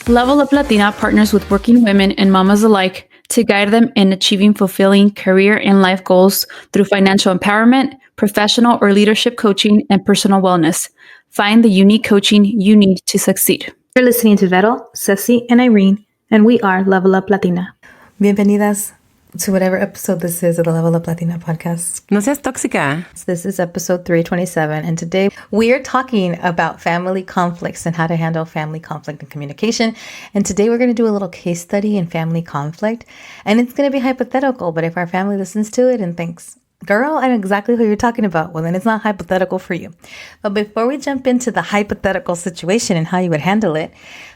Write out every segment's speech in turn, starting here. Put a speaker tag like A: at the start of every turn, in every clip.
A: Level Up Latina partners with working women and mamas alike to guide them in achieving fulfilling career and life goals through financial empowerment, professional or leadership coaching, and personal wellness. Find the unique coaching you need to succeed.
B: You're listening to Vero, Ceci, and Irene, and we are Level Up Latina.
C: Bienvenidas to whatever episode this is of the Level Up Latina Podcast.
D: No seas tóxica.
C: This is episode 327, and today we are talking about family conflicts and how to handle family conflict and communication. And today we're going to do a little case study in family conflict, and it's going to be hypothetical, but if our family listens to it and thinks, girl, I know exactly who you're talking about, well, then it's not hypothetical for you. But before we jump into the hypothetical situation and how you would handle it,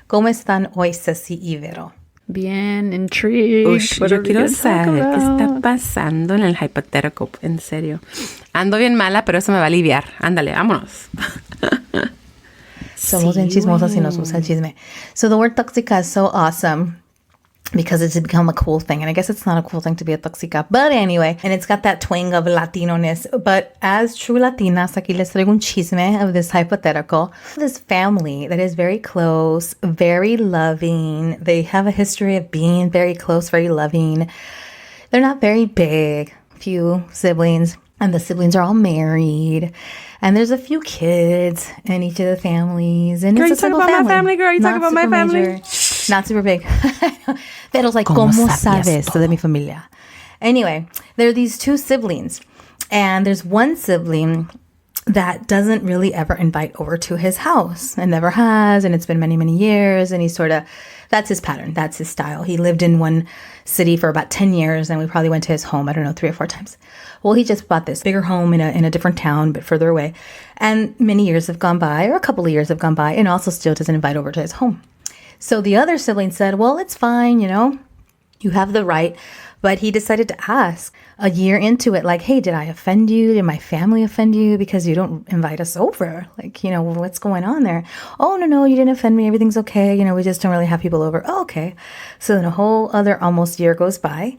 C: ¿Cómo están hoy, Ceci y Vero?
A: Bien intrigued.
D: Ush, yo quiero saber qué está pasando en el hypothetical, en serio. Ando bien mala, pero eso me va a aliviar. Ándale, vámonos.
C: Somos bien chismosas y nos gusta el chisme. So the word tóxica is so awesome because it's become a cool thing. And I guess it's not a cool thing to be a tóxica. But anyway, and it's got that twang of Latino-ness. But as true Latinas, aquí les traigo un chisme of this hypothetical. This family that is very close, very loving. They have a history of being very close, very loving. They're not very big, few siblings. And the siblings are all married. And there's a few kids in each of the families. And
D: Girl,
C: it's a
D: you talk
C: simple
D: about
C: family.
D: my family, girl. You talk about my family.
C: Major, not super big. Vero's like,
D: ¿Cómo
C: ¿Cómo
D: sabías
C: sabes de mi familia? Anyway, there are these two siblings. And there's one sibling that doesn't really ever invite over to his house and never has. And it's been many, many years. And he's sort of, that's his pattern. That's his style. He lived in one city for about 10 years. And we probably went to his home, I don't know, 3 or 4 times. Well, he just bought this bigger home in a different town, but further away. And many years have gone by, or a couple of years have gone by, and also still doesn't invite over to his home. So the other sibling said, well, it's fine, you have the right. But he decided to ask a year into it, like, hey, did I offend you? Did my family offend you because you don't invite us over? Like, what's going on there? Oh, no, you didn't offend me. Everything's okay. We just don't really have people over. Oh, okay. So then a whole other almost year goes by.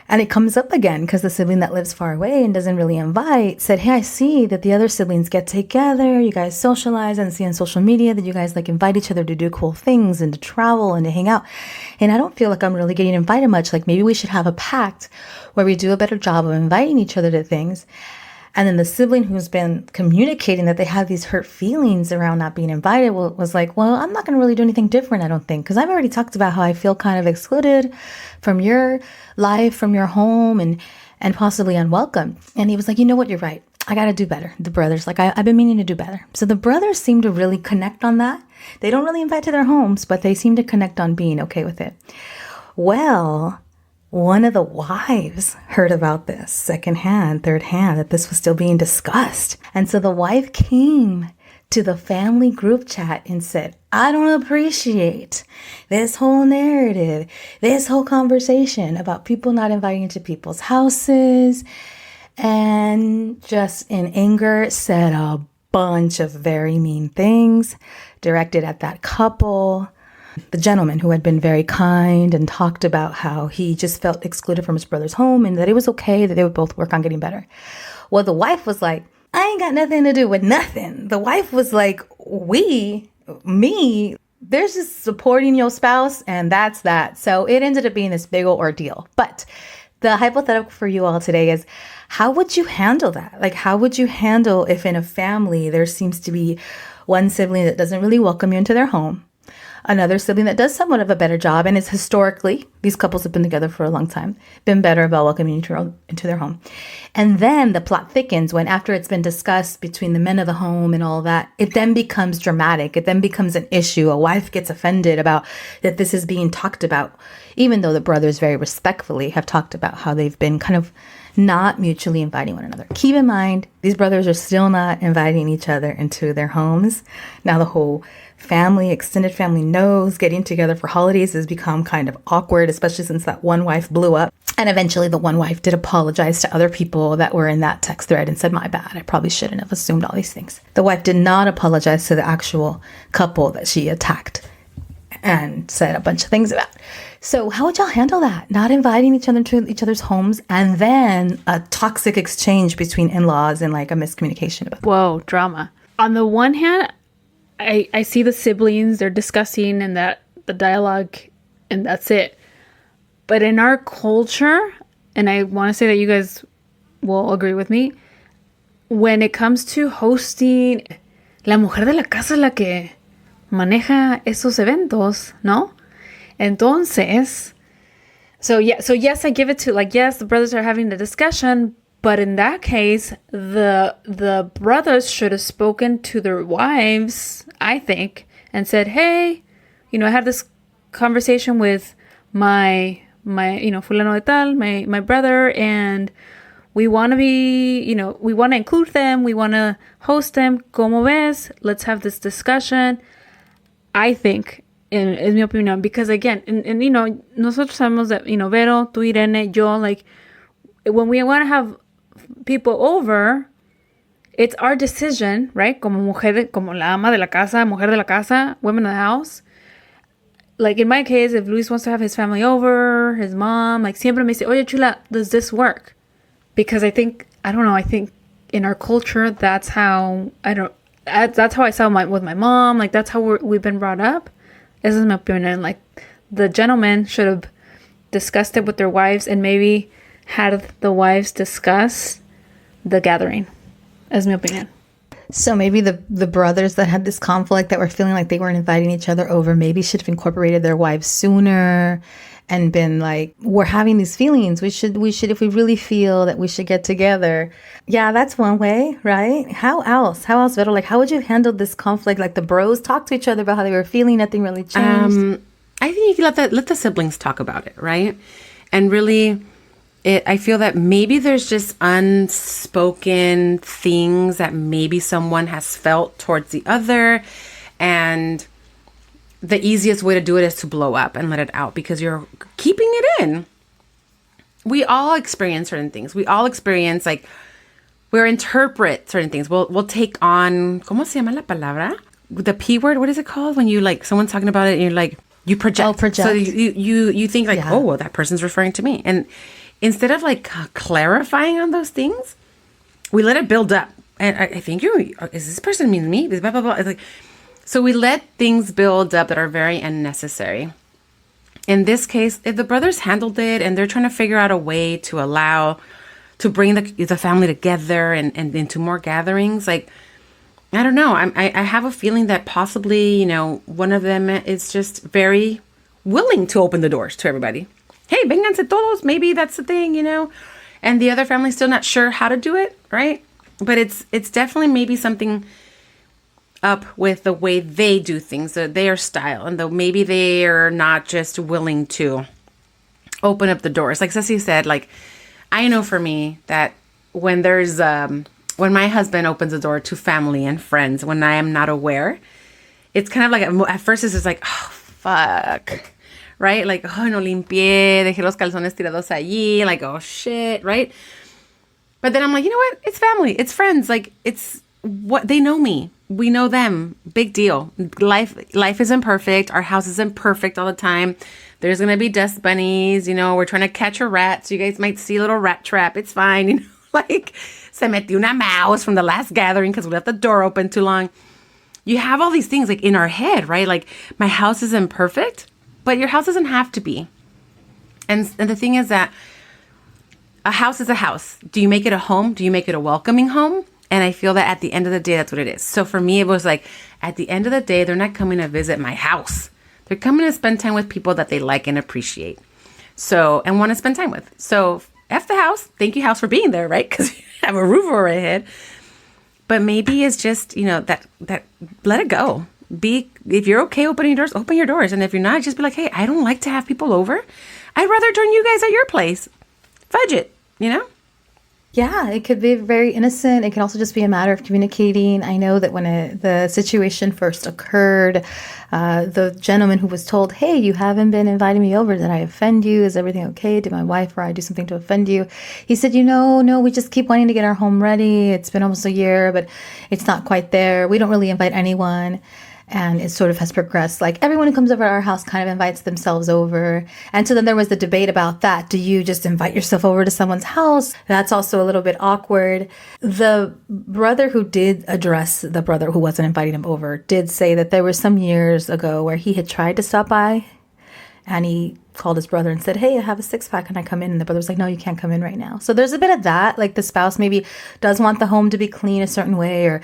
C: And it comes up again because the sibling that lives far away and doesn't really invite said, hey, I see that the other siblings get together. You guys socialize and see on social media that you guys invite each other to do cool things and to travel and to hang out. And I don't feel like I'm really getting invited much. Like maybe we should have a pact where we do a better job of inviting each other to things. And then the sibling who's been communicating that they have these hurt feelings around not being invited was like, well, I'm not going to really do anything different, I don't think, because I've already talked about how I feel kind of excluded from your life, from your home, and possibly unwelcome. And he was like, you know what, you're right. I got to do better. The brothers, I've been meaning to do better. So the brothers seem to really connect on that. They don't really invite to their homes, but they seem to connect on being okay with it. Well, one of the wives heard about this secondhand, third hand, that this was still being discussed. And so the wife came to the family group chat and said, I don't appreciate this whole narrative, this whole conversation about people not inviting into people's houses. And just in anger said a bunch of very mean things directed at that couple. The gentleman who had been very kind and talked about how he just felt excluded from his brother's home and that it was okay that they would both work on getting better. Well, the wife was like, I ain't got nothing to do with nothing. The wife was like, me, there's just supporting your spouse and that's that. So it ended up being this big old ordeal. But the hypothetical for you all today is, how would you handle that? Like, how would you handle if in a family there seems to be one sibling that doesn't really welcome you into their home, another sibling that does somewhat of a better job, and is historically, these couples have been together for a long time, been better about welcoming you into their home. And then the plot thickens when, after it's been discussed between the men of the home and all that, it then becomes dramatic. It then becomes an issue. A wife gets offended about that this is being talked about, even though the brothers very respectfully have talked about how they've been kind of not mutually inviting one another. Keep in mind, these brothers are still not inviting each other into their homes. Now the whole extended family knows getting together for holidays has become kind of awkward, especially since that one wife blew up. And eventually the one wife did apologize to other people that were in that text thread and said, my bad, I probably shouldn't have assumed all these things. The wife did not apologize to the actual couple that she attacked and said a bunch of things about. So how would y'all handle that? Not inviting each other to each other's homes, and then a toxic exchange between in-laws and like a miscommunication about.
A: Whoa, drama. On the one hand, I see the siblings, they're discussing and that the dialogue and that's it. But in our culture, and I want to say that you guys will agree with me, when it comes to hosting, la mujer de la casa es la que maneja esos eventos, ¿no? Entonces, so yes, I give it to, like, yes, the brothers are having the discussion, but in that case, the brothers should have spoken to their wives, I think, and said, hey, I had this conversation with my fulano de tal, my brother, and we want to be, we want to include them, we want to host them, como ves, let's have this discussion, I think, in mi opinion, because again, and nosotros sabemos that, Vero, tú, Irene, yo, like, when we want to have people over, it's our decision, right? Como la ama de la casa, mujer de la casa, women of the house. Like in my case, if Luis wants to have his family over, his mom, like siempre me dice, oye, chula, does this work? Because I think in our culture, that's how I saw with my mom. Like that's how we've been brought up. This is my opinion. Like the gentlemen should have discussed it with their wives and maybe had the wives discuss the gathering. As my opinion.
C: So maybe the brothers that had this conflict that were feeling like they weren't inviting each other over maybe should have incorporated their wives sooner and been like, we're having these feelings. We should, if we really feel that we should get together. Yeah, that's one way, right? How else, Vero? Like, how would you handle this conflict? Like the bros talk to each other about how they were feeling, nothing really changed.
D: I think you can let the siblings talk about it, right? And really, I feel that maybe there's just unspoken things that maybe someone has felt towards the other, and the easiest way to do it is to blow up and let it out because you're keeping it in. We all experience certain things. We all experience, like, we'll interpret certain things. We'll take on, ¿cómo se llama la palabra? The P word, what is it called? When you, like, someone's talking about it and you're like, you project.
C: Oh, project.
D: So you think like, oh, well, that person's referring to me. And instead of like clarifying on those things, we let it build up. And I think is this person mean me? Blah, blah, blah. It's like, so we let things build up that are very unnecessary. In this case, if the brothers handled it and they're trying to figure out a way to bring the family together and into more gatherings, like, I don't know. I have a feeling that possibly, one of them is just very willing to open the doors to everybody. Hey, vénganse todos. Maybe that's the thing, and the other family's still not sure how to do it, right? But it's definitely maybe something up with the way they do things, their style, and though maybe they are not just willing to open up the doors. Like Ceci said, like, I know for me that when there's when my husband opens the door to family and friends, when I am not aware, it's kind of like, at first it's just like, oh, fuck, right? Like, oh, no limpié, dejé los calzones tirados allí, like, oh, shit, right? But then I'm like, you know what? It's family. It's friends. Like, it's what they know me. We know them. Big deal. Life isn't perfect. Our house isn't perfect all the time. There's going to be dust bunnies. We're trying to catch a rat. So you guys might see a little rat trap. It's fine. Like, se metió una mouse from the last gathering because we left the door open too long. You have all these things like in our head, right? Like, my house isn't perfect, but your house doesn't have to be. And the thing is that a house is a house. Do you make it a home? Do you make it a welcoming home? And I feel that at the end of the day, that's what it is. So for me, it was like, at the end of the day, they're not coming to visit my house. They're coming to spend time with people that they like and appreciate. So, and want to spend time with. So, F the house. Thank you, house, for being there, right? Because you have a roof over our head. But maybe it's just, that let it go. If you're okay opening your doors, open your doors. And if you're not, just be like, hey, I don't like to have people over. I'd rather join you guys at your place. Fudge it,
C: Yeah, it could be very innocent. It can also just be a matter of communicating. I know that when the situation first occurred, the gentleman who was told, hey, you haven't been inviting me over. Did I offend you? Is everything okay? Did my wife or I do something to offend you? He said, no, we just keep wanting to get our home ready. It's been almost a year, but it's not quite there. We don't really invite anyone. And it sort of has progressed. Like everyone who comes over to our house kind of invites themselves over. And so then there was the debate about that. Do you just invite yourself over to someone's house? That's also a little bit awkward. The brother who did address the brother who wasn't inviting him over did say that there were some years ago where he had tried to stop by and he called his brother and said, hey, I have a 6-pack. Can I come in? And the brother was like, no, you can't come in right now. So there's a bit of that. Like the spouse maybe does want the home to be clean a certain way or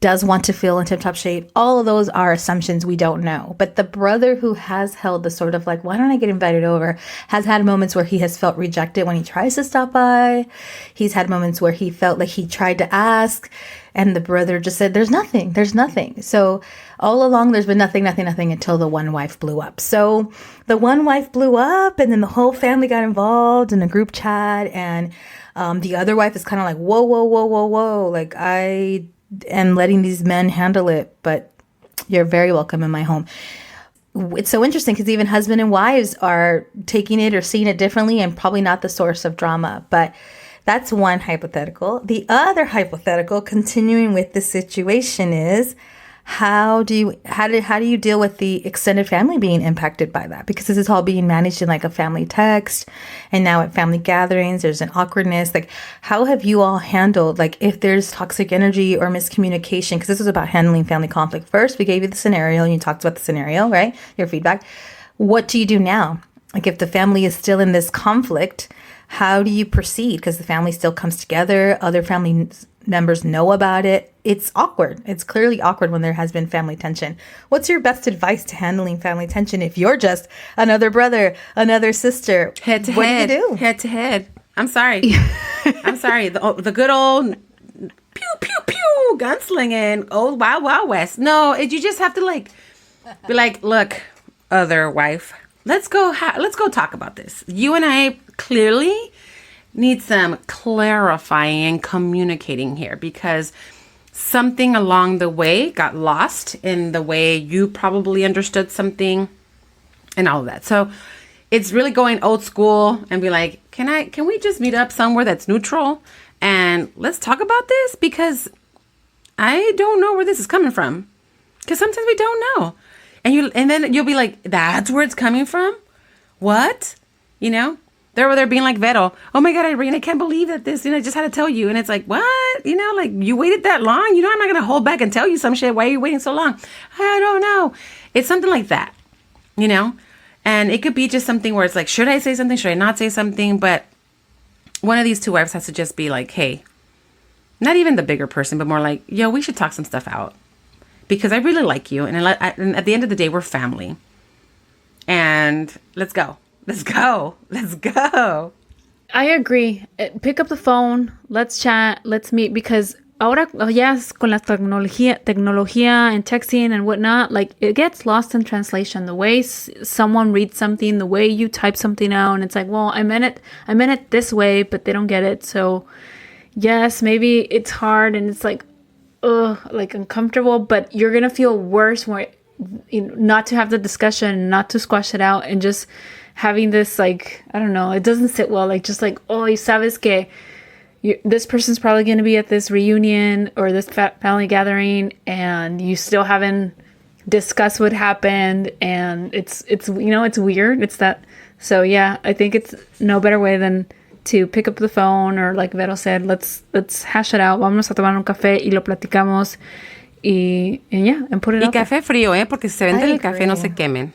C: does want to feel in tip-top shape. All of those are assumptions we don't know. But the brother who has held the sort of like, why don't I get invited over, has had moments where he has felt rejected when he tries to stop by. He's had moments where he felt like he tried to ask and the brother just said, there's nothing. So all along, there's been nothing until the one wife blew up. So the one wife blew up and then the whole family got involved in a group chat. And the other wife is kind of like, whoa. Like I am letting these men handle it, but you're very welcome in my home. It's so interesting because even husband and wives are taking it or seeing it differently and probably not the source of drama. But that's one hypothetical. The other hypothetical, continuing with the situation, is how do you deal with the extended family being impacted by that? Because this is all being managed in like a family text, and now at family gatherings, there's an awkwardness. Like, how have you all handled, like, if there's toxic energy or miscommunication? Because this was about handling family conflict. First, we gave you the scenario, and you talked about the scenario, right? Your feedback. What do you do now? Like, if the family is still in this conflict, how do you proceed? Because the family still comes together. Other family members know about it. It's awkward. It's clearly awkward when there has been family tension. What's your best advice to handling family tension if you're just another brother, another sister?
D: Head to
C: what
D: head.
C: do you do?
D: Head to head. I'm sorry. I'm sorry. The good old pew, pew, pew, gunslinging, old Wild Wild West. No, you just have to like be like, look, other wife, let's go talk about this. You and I clearly need some clarifying and communicating here because something along the way got lost in the way you probably understood something and all of that. So it's really going old school and be like, can we just meet up somewhere that's neutral and let's talk about this? Because I don't know where this is coming from. Because sometimes we don't know. And then you'll be like, that's where it's coming from? What? You know? They're being like Vero. Oh my God, Irene, I can't believe that this, I just had to tell you. And it's like, what? Like you waited that long? I'm not going to hold back and tell you some shit. Why are you waiting so long? I don't know. It's something like that, and it could be just something where it's like, should I say something? Should I not say something? But one of these two wives has to just be like, hey, not even the bigger person, but more like, yo, we should talk some stuff out because I really like you. And at the end of the day, we're family and let's go. Let's go.
A: I agree. Pick up the phone. Let's chat. Let's meet. Because ahora, yes, con la tecnología and texting and whatnot, like it gets lost in translation. The way someone reads something, the way you type something out, and it's like, well, I meant it this way, but they don't get it. So yes, maybe it's hard and it's like, like uncomfortable, but you're gonna feel worse when not to have the discussion, not to squash it out, and just having this, like, I don't know, it doesn't sit well. Like, just like, oh, sabes que this person's probably going to be at this reunion or this family gathering, and you still haven't discussed what happened, and it's it's weird. It's that. So yeah, I think it's no better way than to pick up the phone or, like Vero said, let's hash it out. Vamos a tomar un café y lo platicamos and put it out.
D: Y café frío, porque si se vende el café no se quemen.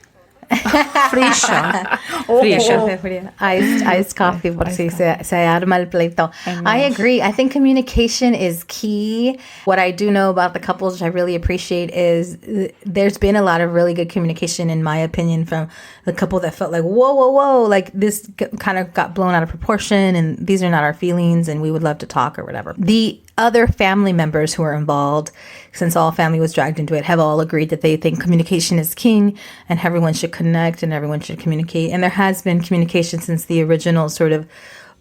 C: Iced coffee por si se arma el pleito. I agree. I think communication is key. What I do know about the couples, which I really appreciate, is there's been a lot of really good communication, in my opinion, from the couple that felt like, whoa, like this kind of got blown out of proportion and these are not our feelings and we would love to talk or whatever. The other family members who are involved, since all family was dragged into it, have all agreed that they think communication is king and everyone should connect and everyone should communicate. And there has been communication since the original sort of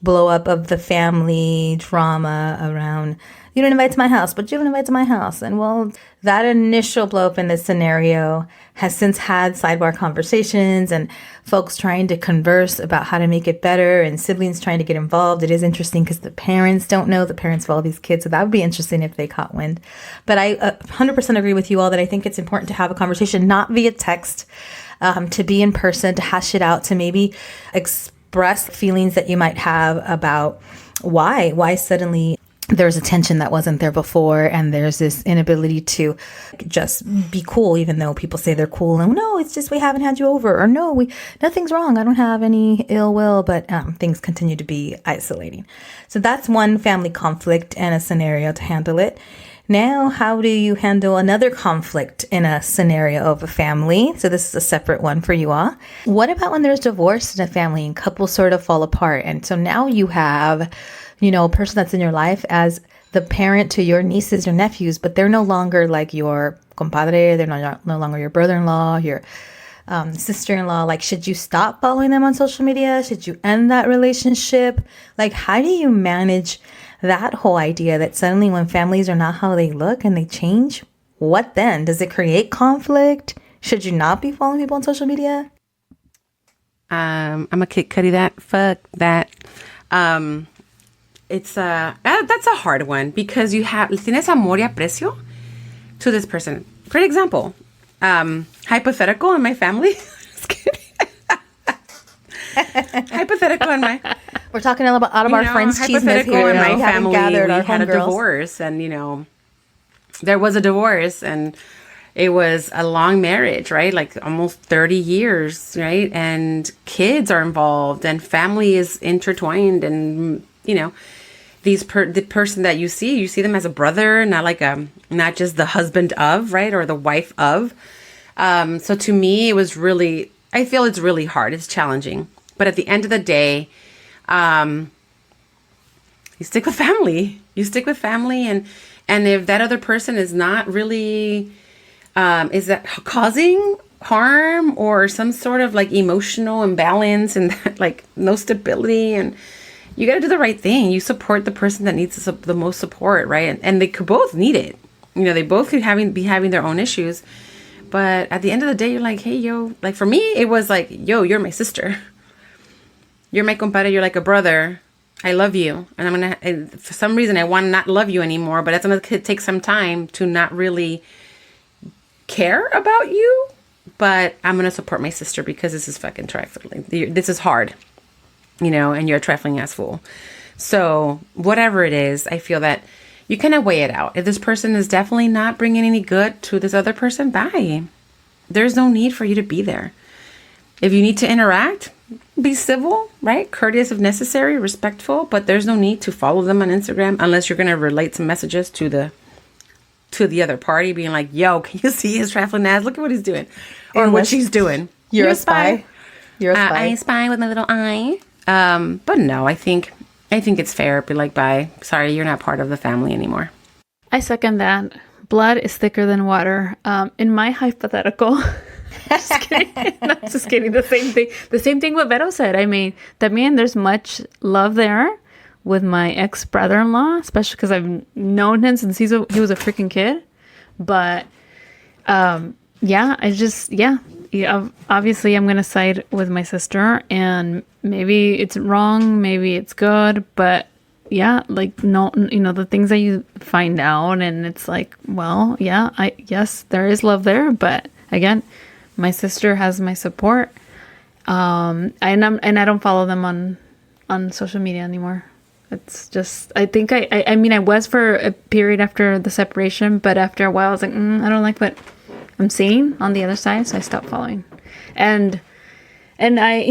C: blow up of the family drama around, you didn't invite to my house, but you didn't invite to my house. And well, that initial blow up in this scenario has since had sidebar conversations and folks trying to converse about how to make it better and siblings trying to get involved. It is interesting because the parents don't know, the parents of all these kids. So that would be interesting if they caught wind. But I 100% agree with you all that I think it's important to have a conversation, not via text, to be in person, to hash it out, to maybe express feelings that you might have about why suddenly there's a tension that wasn't there before, and there's this inability to just be cool, even though people say they're cool. And no, it's just we haven't had you over, or no, nothing's wrong. I don't have any ill will, but things continue to be isolating. So that's one family conflict and a scenario to handle it. Now, how do you handle another conflict in a scenario of a family? So this is a separate one for you all. What about when there's divorce in a family and couples sort of fall apart? And so now you have, a person that's in your life as the parent to your nieces or nephews, but they're no longer like your compadre. They're no longer your brother-in-law, your sister-in-law. Like, should you stop following them on social media? Should you end that relationship? Like, how do you manage that whole idea that suddenly when families are not how they look and they change, what then? Does it create conflict? Should you not be following people on social media?
D: I'm a kick Cuddy that. Fuck that. It's that's a hard one because tienes amor y aprecio to this person. For example, hypothetical in my family. Just kidding. Hypothetical in my.
C: We're talking a little bit out of our friends' chismes here.
D: In my family, we
C: had
D: had a divorce, and there was a divorce, and it was a long marriage, right? Like almost 30 years, right? And kids are involved, and family is intertwined, and the person that you see them as a brother, not just the husband of, right, or the wife of. So to me, it was I feel it's really hard. It's challenging, but at the end of the day, you stick with family. You stick with family, and if that other person is not really, is that causing harm or some sort of like emotional imbalance and like no stability, and you got to do the right thing. You support the person that needs the most support, right? And they could both need it. They both could be having their own issues. But at the end of the day, you're like, hey, yo, like for me, it was like, yo, you're my sister. You're my compadre. You're like a brother. I love you. And for some reason, I want to not love you anymore. But it's going to take some time to not really care about you. But I'm going to support my sister because this is fucking trifling. This is hard. And you're a trifling ass fool. So whatever it is, I feel that you kind of weigh it out. If this person is definitely not bringing any good to this other person, bye. There's no need for you to be there. If you need to interact, be civil, right? Courteous if necessary, respectful, but there's no need to follow them on Instagram unless you're going to relate some messages to the other party, being like, yo, can you see his trifling ass? Look at what he's doing. Or what she's doing.
C: You're a spy. You're a spy.
D: I spy with my little eye. But no, I think it's fair. Be like, bye. Sorry, you're not part of the family anymore.
A: I second that. Blood is thicker than water. In my hypothetical, just kidding. No, just kidding. The same thing. The same thing what Vero said. I mean, there's much love there with my ex-brother-in-law, especially because I've known him since he was a freaking kid. But obviously I'm going to side with my sister, and maybe it's wrong, maybe it's good, but yeah, like, no, the things that you find out, and it's like, well, yeah, yes, there is love there, but again, my sister has my support, and I don't follow them on social media anymore. It's just, I think I mean, I was for a period after the separation, but after a while I was like, I don't like what I'm seeing on the other side, so I stopped following. And I,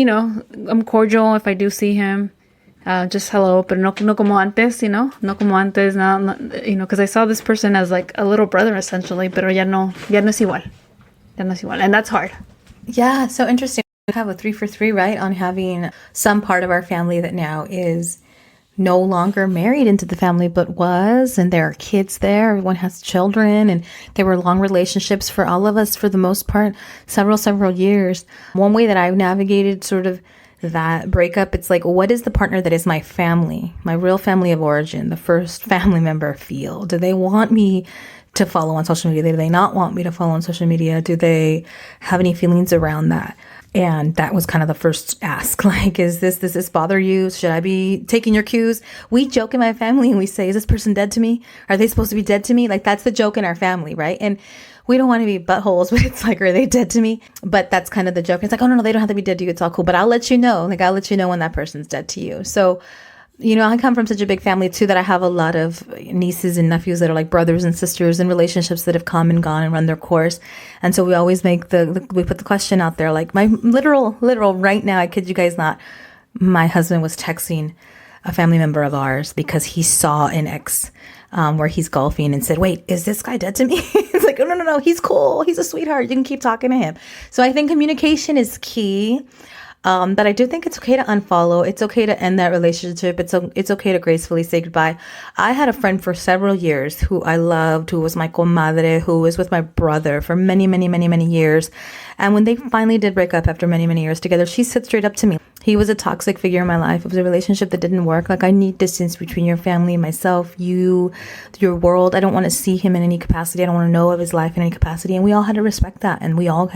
A: I'm cordial if I do see him, just hello, but no como antes, no como antes, no, because I saw this person as like a little brother essentially, pero ya no es igual, and that's hard.
C: Yeah, so interesting. We have a 3 for 3, right, on having some part of our family that now is no longer married into the family, but was, and there are kids there. Everyone has children, and there were long relationships for all of us, for the most part, several years. One way that I've navigated sort of that breakup, it's like, what is the partner that is my family, my real family of origin, the first family member feel? Do they want me to follow on social media? Do they not want me to follow on social media? Do they have any feelings around that? And that was kind of the first ask, like, does this bother you? Should I be taking your cues? We joke in my family and we say, is this person dead to me? Are they supposed to be dead to me? Like, that's the joke in our family, right? And we don't want to be buttholes, but it's like, are they dead to me? But that's kind of the joke. It's like, oh, no, they don't have to be dead to you. It's all cool. But I'll let you know. Like, I'll let you know when that person's dead to you. So, you know, I come from such a big family too that I have a lot of nieces and nephews that are like brothers and sisters in relationships that have come and gone and run their course. And so we always make we put the question out there, like my literal right now, I kid you guys not, my husband was texting a family member of ours because he saw an ex where he's golfing and said, wait, is this guy dead to me? It's like, oh, no, he's cool. He's a sweetheart. You can keep talking to him. So I think communication is key. But I do think it's okay to unfollow. It's okay to end that relationship. It's okay to gracefully say goodbye. I had a friend for several years who I loved, who was my comadre, who was with my brother for many, many, many, many years. And when they finally did break up after many, many years together, she said straight up to me, he was a toxic figure in my life. It was a relationship that didn't work. Like, I need distance between your family, myself, you, your world. I don't want to see him in any capacity. I don't want to know of his life in any capacity. And we all had to respect that. And we all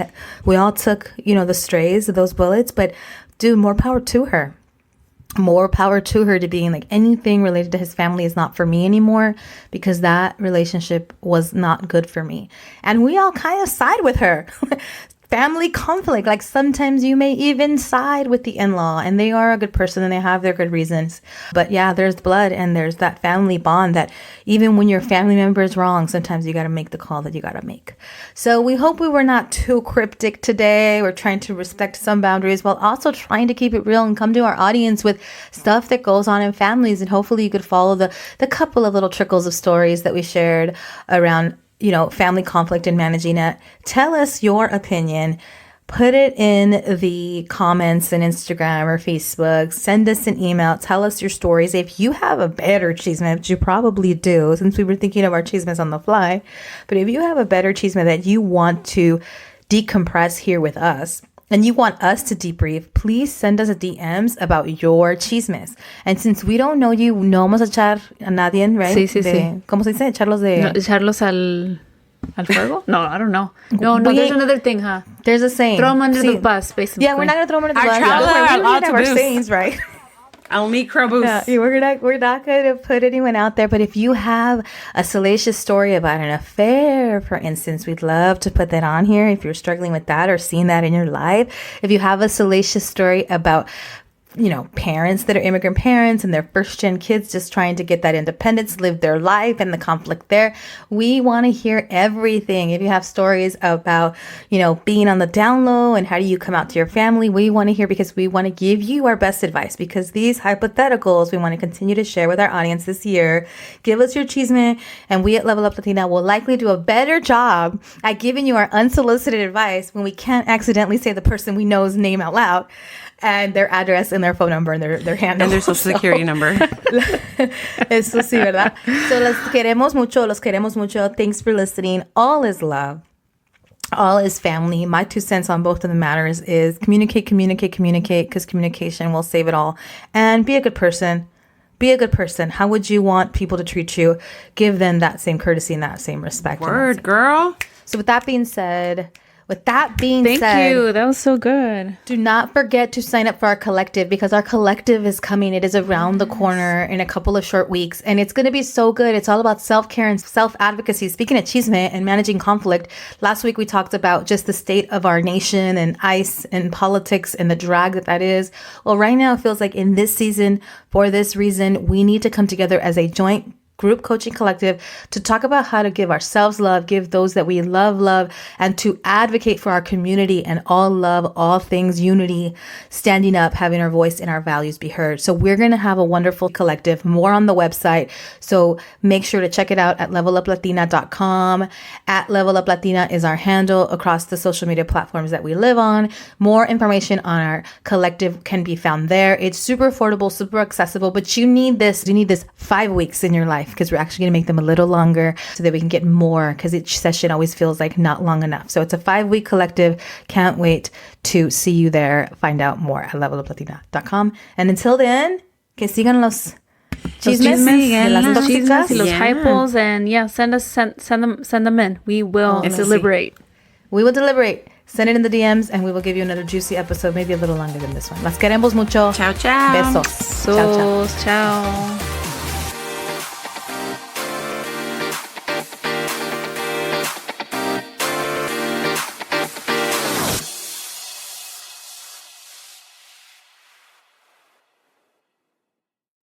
C: took, you know, the strays of those bullets. But dude, more power to her. More power to her to being like, anything related to his family is not for me anymore, because that relationship was not good for me. And we all kind of side with her. Family conflict, like sometimes you may even side with the in-law and they are a good person and they have their good reasons. But yeah, there's blood and there's that family bond that even when your family member is wrong, sometimes you got to make the call that you got to make. So we hope we were not too cryptic today. We're trying to respect some boundaries while also trying to keep it real and come to our audience with stuff that goes on in families. And hopefully you could follow the couple of little trickles of stories that we shared around, you know, family conflict and managing it. Tell us your opinion. Put it in the comments on Instagram or Facebook. Send us an email. Tell us your stories. If you have a better chisme, which you probably do, since we were thinking of our chismes on the fly, but if you have a better chisme that you want to decompress here with us, and you want us to debrief, please send us a DMs about your chismes. And since we don't know you, no vamos a echar a nadie, right?
A: Sí.
C: ¿Cómo se dice? Echarlos de...
A: No, echarlos al fuego? No, I don't know. No, there's another thing, huh?
C: There's a saying.
A: Throw them under the bus, basically.
C: Yeah, we're not going to throw them under the bus.
D: We're
C: Don't have our sayings, right?
D: I'll micro boost.
C: Yeah, we're not going to put anyone out there. But if you have a salacious story about an affair, for instance, we'd love to put that on here. If you're struggling with that or seeing that in your life, if you have a salacious story about, you know, parents that are immigrant parents and their first gen kids just trying to get that independence, live their life and the conflict there. We want to hear everything. If you have stories about, you know, being on the down low and how do you come out to your family, we want to hear, because we want to give you our best advice, because these hypotheticals we want to continue to share with our audience this year. Give us your chisme, and we at Level Up Latina will likely do a better job at giving you our unsolicited advice when we can't accidentally say the person we know's name out loud, and their address and their phone number and their handle.
D: And their social security number.
C: Eso sí, ¿verdad? So los queremos mucho. Thanks for listening. All is love. All is family. My 2 cents on both of the matters is communicate, because communication will save it all. And be a good person. Be a good person. How would you want people to treat you? Give them that same courtesy and that same respect.
D: Word, girl.
C: So with that being said... Thank
A: you. That was so good.
C: Do not forget to sign up for our collective, because our collective is coming. It is around the corner in a couple of short weeks, and it's going to be so good. It's all about self-care and self-advocacy. Speaking of chisme and managing conflict, last week we talked about just the state of our nation and ICE and politics and the drag that is. Well, right now it feels like in this season, for this reason, we need to come together as a joint group coaching collective to talk about how to give ourselves love, give those that we love, and to advocate for our community and all love, all things unity, standing up, having our voice and our values be heard. So we're going to have a wonderful collective, more on the website. So make sure to check it out at leveluplatina.com. At Level Up Latina is our handle across the social media platforms that we live on. More information on our collective can be found there. It's super affordable, super accessible, but you need this 5 weeks in your life. because we're actually going to make them a little longer so that we can get more, because each session always feels like not long enough. So it's a 5-week collective. Can't wait to see you there. Find out more at leveluplatina.com. And until then, que sigan los chismes de las tóxicas
A: y los hypos, and send them in. We will deliberate.
C: We will deliberate. Send it in the DMs and we will give you another juicy episode, maybe a little longer than this one. Las queremos mucho.
D: Ciao, ciao.
C: Besos.
A: Ciao.